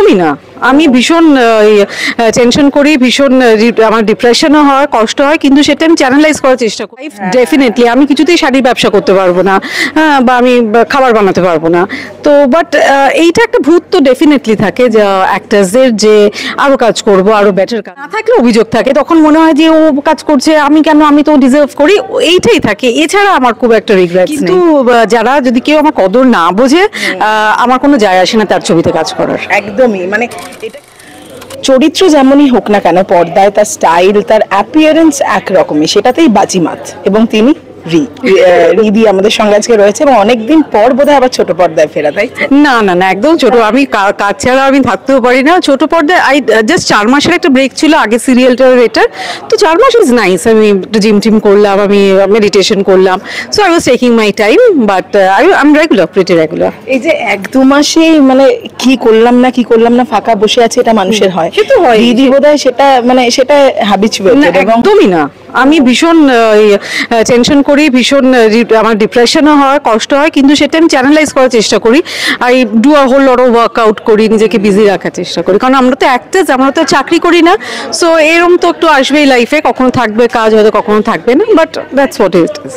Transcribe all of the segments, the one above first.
একদমই না। আমি ভীষণ টেনশন করি, ভীষণ আমার ডিপ্রেশনও হয়, কষ্ট হয়, কিন্তু সেটা আমি চ্যানেলাইজ করার চেষ্টা করি। ডেফিনেটলি আমি কিছুতেই শাড়ির ব্যবসা করতে পারবো না, বা আমি খাবার বানাতে পারবো না। তো বাট এইটা একটা ভূত তো ডেফিনেটলি থাকে, যে অ্যাক্টার্সদের যে আরো কাজ করব, আরো বেটার কাজ না থাকলে অভিযোগ থাকে, তখন মনে হয় যে ও কাজ করছে আমি কেন, আমি তো ডিজার্ভ করি, এইটাই থাকে। এছাড়া আমার খুব একটা রিগ্রেট। কিন্তু যারা যদি কেউ আমার কদর না বোঝে, আমার কোনো যায় আসে না তার ছবিতে কাজ করার। একদমই, মানে এটা চরিত্র যেমনই হোক না কেন, পর্দায় তার স্টাইল, তার অ্যাপিয়ারেন্স একরকমই, সেটাতেই বাজিমাত। এবং তিনি রিদি আমাদের সঙ্গে আজকে রয়েছে, এবং অনেকদিন পর বোধহয় আবার ছোট পর্দায় ফেরা, তাই? না না না, একদম ছোট, আমি কাজ ছাড়া আমি থাকতেও পারি না। ছোট পর্দায় জাস্ট 4 মাসের একটা ব্রেক ছিল আগে সিরিয়ালটার এটার, তো 4 মাস ইজ নাইস। আমি একটু জিম টিম করলাম, আমি মেডিটেশন করলাম, so I was taking my time, but I am regular, pretty regular. এই যে 1-2 মাসে মানে কি করলাম না ফাঁকা বসে আছে, এটা মানুষের হয়, সে তো হয়। দিদি বোধহয় সেটা হ্যাবিচুয়েটেড। একদমই না, আমি ভীষণ টেনশন করি, ভীষণ আমার ডিপ্রেশনও হয়, কষ্ট হয়, কিন্তু সেটা আমি চ্যানেলাইজ করার চেষ্টা করি। I do a whole lot of workout করি, নিজেকে বিজি রাখার চেষ্টা করি, কারণ আমরা তো অ্যাক্টার্স, আমরা তো চাকরি করি না। সো এরকম তো একটু আসবেই লাইফে, কখনো থাকবে কাজ, হয়তো কখনো থাকবে না, but that's what it is.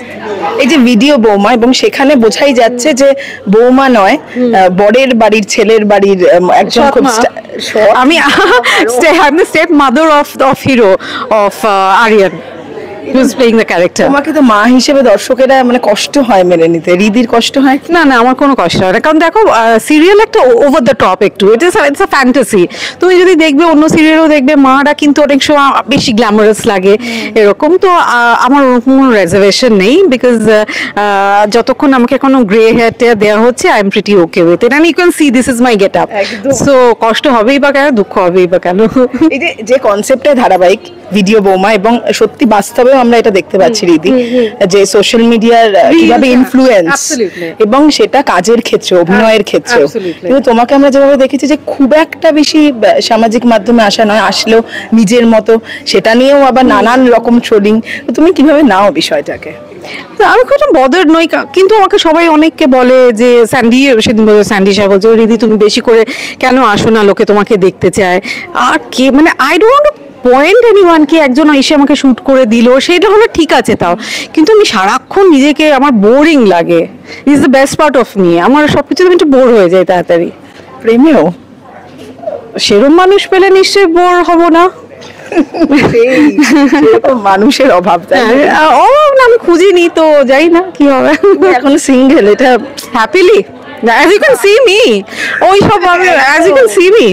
এই যে ভিডিও বৌমা, এবং সেখানে বোঝাই যাচ্ছে যে বৌমা নয়, বরের বাড়ির, ছেলের বাড়ির একজন খুব আমি step mother of hero of Aryan, who's playing the character. তোমাকে তো মা হিসেবে দর্শকেরা মানে কষ্ট হয় মেনে নিতে, রিদির কষ্ট হয়? না না, আমার কোনো কষ্ট হয় না, কারণ দেখো সিরিয়াল একটা ওভার দ্য টপ একটু, ইটস আ ফ্যান্টাসি। তুমি যদি দেখবে অন্য সিরিয়ালও দেখবে, মারা কিন্তু অনেক সময় বেশি গ্ল্যামারাস লাগে এরকম। তো আমার ওরকম কোনো রেজার্ভেশন নেই, বিকজ যতক্ষণ আমাকে কোনো গ্রে হেয়ার টেয়ার দেওয়া হচ্ছে, I am pretty okay with it, and you can see this is my get up. So কষ্ট হবেই বা কেন, দুঃখ হবেই বা কেন। এই যে কনসেপ্টে ধারাবাহিক ভিডিও বৌমা, এবং সত্যি বাস্তবেও আমরা এটা দেখতে পাচ্ছি রিদি, যে সোশ্যাল মিডিয়ার কিভাবে ইনফ্লুয়েন্স, এবং সেটা কাজের ক্ষেত্রে, অভিনয়ের ক্ষেত্রে। কিন্তু তোমাকে আমরা যেভাবে দেখেছি যে খুব একটা বেশি সামাজিক মাধ্যমে আসা নয়, আসলেও নিজের মতো, সেটা নিয়েও আবার নানান রকম ট্রোলিং। তুমি কিভাবে নাও বিষয়টাকে? আমি খুব বদার্ড নই, কিন্তু আমাকে সবাই অনেককে বলে যে সেদিন বলে স্যান্ডি সাহেব বলছে, রিদি তুমি বেশি করে কেন আসো না, লোকে তোমাকে দেখতে চায়। আর কে মানে আই ডোন্ট পয়েন্ট এনিওয়ান, কি একজন এসে আমাকে শুট করে দিল, সেটা হলো ঠিক আছে, তাও কিন্তু আমি সারাক্ষণ নিজেকে, আমার বোরিং লাগে। Is the best part of me, আমার সবকিছু আমি একটু বোর হয়ে যাই তাড়াতাড়ি। প্রেমেও সেরকম মানুষ পেলে নিশ্চয়ই বোর হব না। মানুষের অভাব, অভাব না, আমি খুঁজিনি তো, যাই না কি হবে। এখন সিঙ্গেল, এটা happily as you can see me, ওই সব as you can see me,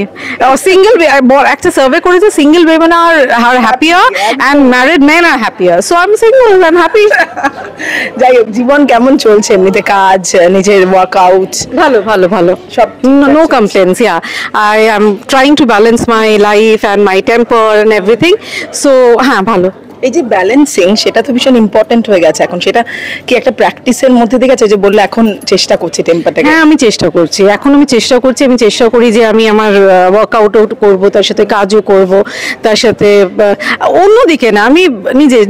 single একটা সার্ভে করেছে, single women are happier and married men are happier, so I'm single, I'm happy. যাই হোক, জীবন কেমন চলছে এমনিতে, কাজ, নিজের ওয়ার্কআউট? ভালো ভালো ভালো, সব no complaints. Yeah, I am trying to balance my life and my temper and everything, so হ্যাঁ ভালো। এই যে ব্যালেন্সিং, সেটা তো ভীষণ ইম্পর্টেন্ট হয়ে গেছে এখন। সেটা কি একটা প্র্যাকটিসের মধ্যে দিয়ে গেছে, যে বললে এখন চেষ্টা করছি টেম্পারটাকে? হ্যাঁ, আমি চেষ্টা করছি, এখন আমি চেষ্টা করছি। আমি চেষ্টা করি যে আমি আমার ওয়ার্কআউটও করব, তার সাথে কাজও করব, তার সাথে অন্যদিকে না, আমি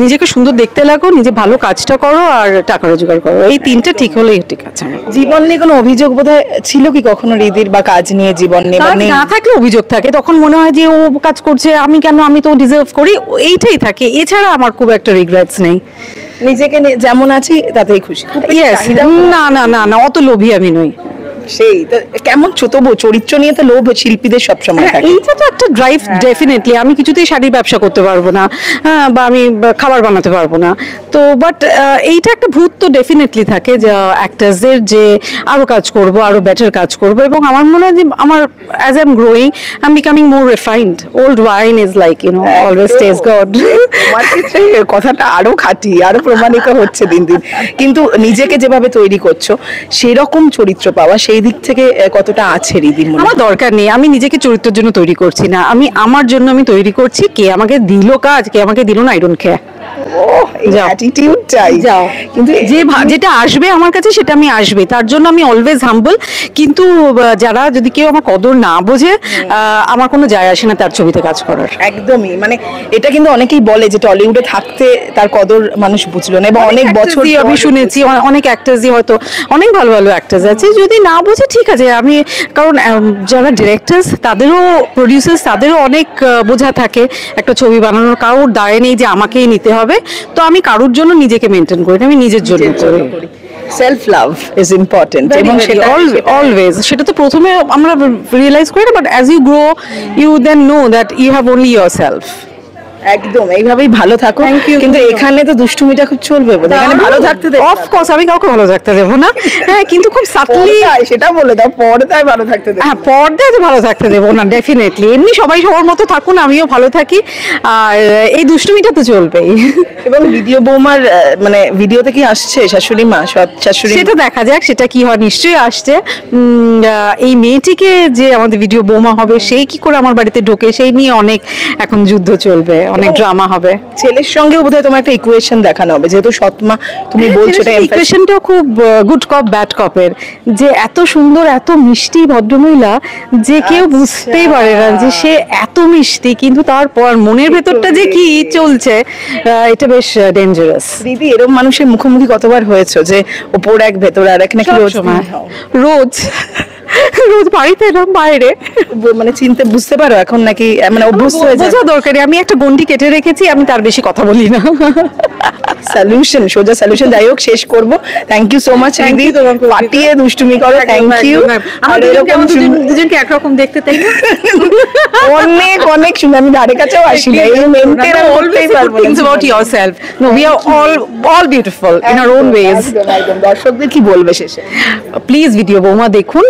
নিজেকে সুন্দর দেখতে লাগো, নিজে ভালো কাজটা করো, আর টাকা রোজগার করো, এই তিনটা ঠিক হলেই ঠিক আছে। জীবন নিয়ে কোনো অভিযোগ বোধহয় ছিল কি কখনো রিদির, বা কাজ নিয়ে, জীবন নিয়ে? না থাকলে অভিযোগ থাকে, তখন মনে হয় যে ও কাজ করছে আমি কেন, আমি তো ডিজার্ভ করি, এইটাই থাকে। এছাড়া আমার খুব একটা রিগ্রেটস নেই, নিজেকে যেমন আছি তাতেই খুশি। না না না না, অত লোভী আমি নই। সেই তো কেমন তবু চরিত্র নিয়ে তো লোভ শিল্পীদের সবসময় থাকে। এইটা তো একটা ড্রাইভ, ডেফিনেটলি। আমি কিছুতেই শাড়ির ব্যবসা করতে পারবো না, বা আমি খাবার বানাতে পারবো না। তো বাট এইটা একটা ভূত তো ডেফিনেটলি থাকে, যে অ্যাক্টার্সদের যে আরো কাজ করব, আরো বেটার কাজ করব, এবং আমার মনে হয় যে আমার as I am growing I am becoming more refined. Old wine is like always taste good. আমার ক্ষেত্রে কথাটা আরো খাঁটি, আরো প্রমাণিত হচ্ছে দিন দিন। কিন্তু নিজেকে যেভাবে তৈরি করছো, সেরকম চরিত্র পাওয়া, সেই দিক থেকে কতটা আছে রিদির মনে? আমার দরকার নেই, আমি নিজেকে চরিত্রের জন্য তৈরি করছি না, আমি আমার জন্য আমি তৈরি করছি। কে আমাকে দিল কাজ, কে আমাকে দিল না, আই ডোন্ট কেয়ার। এই অ্যাটিটিউডটাই যাও কিন্তু যেটা আসবে আমার কাছে সেটা আমি আসবে, তার জন্য আমি অলওয়েজ হাম্বল। কিন্তু যারা যদি কেউ আমার কদর না বোঝে, আমার কোনো যায় আসে না তার ছবিতে কাজ করার। একদমই, মানে এটা কিন্তু অনেকেই বলে যে টলিউডে থাকতে তার কদর মানুষ বুঝলো না, এবং অনেক বছর আমি শুনেছি অনেক অ্যাক্টার্সই হয়তো অনেক ভালো ভালো অ্যাক্টার্স আছে, যদি না বোঝে ঠিক আছে। আমি কারণ যারা ডিরেক্টরস তাদেরও, প্রডিউসার্স তাদেরও অনেক বোঝা থাকে একটা ছবি বানানোর, কারোর দায় নেই যে আমাকেই নিতে হবে। তো আমি কারোর জন্য নিজেকে মেনটেন করি না, আমি নিজের জন্য করি। সেলফ লাভ ইজ ইম্পর্টেন্ট, এবং সেটা অলওয়েজ, সেটা তো প্রথমে আমরা রিয়েলাইজ করি না, but as you grow you then know that you have only yourself. একদম, এইভাবেই ভালো থাকো। কিন্তু এখানে তো দুষ্টুমিটা খুব চলবে, এখানে ভালো থাকতে দেব। অফ কোর্স আমি কাউকে ভালো থাকতে দেবো না, হ্যাঁ, কিন্তু খুব সাটলি সেটা বলে দাও, পর্দায় ভালো থাকতে দেব। হ্যাঁ, পর্দায় তো ভালো থাকতে দেবো না, ডেফিনেটলি। এমনি সবাই সবার মতো থাকুন, আমিও ভালো থাকি, আর এই দুষ্টুমিটা তো চলবেই। এবং ভিডিও বৌমার মানে ভিডিওতে কি আসছে শাশুড়ি মা, সৎ শাশুড়ি? সেটা দেখা যাক, সেটা কি হয়, নিশ্চয়ই আসছে। এই মেয়েটিকে যে আমাদের ভিডিও বৌমা হবে, সেই কি করে আমার বাড়িতে ঢোকে, সেই নিয়ে অনেক এখন যুদ্ধ চলবে, অনেক ড্রামা হবে। ছেলের সঙ্গেও বোধহয় তোমার একটা ইকুয়েশন দেখানো হবে, যেহেতু সৎমা তুমি বলছো, এটা ইকুয়েশনটা খুব গুড কপ ব্যাড কপের, যে এত সুন্দর এত মিষ্টি ভদ্রমহিলা, যে কেউ বুঝতেই পারে না যে সে এত মিষ্টি, কিন্তু তারপর মনের ভেতরটা যে কি চলছে, এটা বেশ ডেঞ্জারাস। দিদি, এরকম মানুষের মুখোমুখি কতবার হয়েছে যে ওপর এক ভেতর আর এক, নাকি রোজ? রোজ রোজ বাড়িতে না বাইরে, মানে চিনতে বুঝতে পারো এখন, নাকি মানে অভ্যস্ত হয়ে যায়? বোঝা দরকারি, আমি একটা গন্ডি কেটে রেখেছি, আমি তার বেশি কথা বলি না। সলিউশন, সোজা সলিউশন। যাই হোক, শেষ করবো। থ্যাংক ইউ সো মাচ দিদি, পাঠিয়ে দুষ্টুমি করো। Thank you. আর এরকম দুজনকে একরকম দেখতে, তাই না? অনেক অনেক সুন্দর। আমি ধারে কাছেও আসি না, এই মেনটেন করতেই পারবো না। Things about yourself. No, we are all beautiful in our own ways. একদম। দর্শকদের কি বলবে শেষে? প্লিজ ভিডিও বৌমা দেখুন,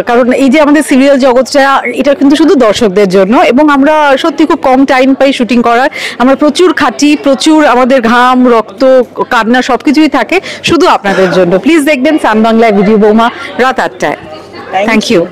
কারণ এই যে আমাদের সিরিয়াল জগৎটা, এটা কিন্তু শুধু দর্শকদের জন্য, এবং আমরা সত্যি খুব কম টাইম পাই শুটিং করার। আমরা প্রচুর খাটি, প্রচুর আমাদের ঘাম, রক্ত, কান্না সবকিছুই থাকে শুধু আপনাদের জন্য। প্লিজ দেখবেন সান বাংলায় ভিডিও বৌমা রাত 8টায়। Thank you.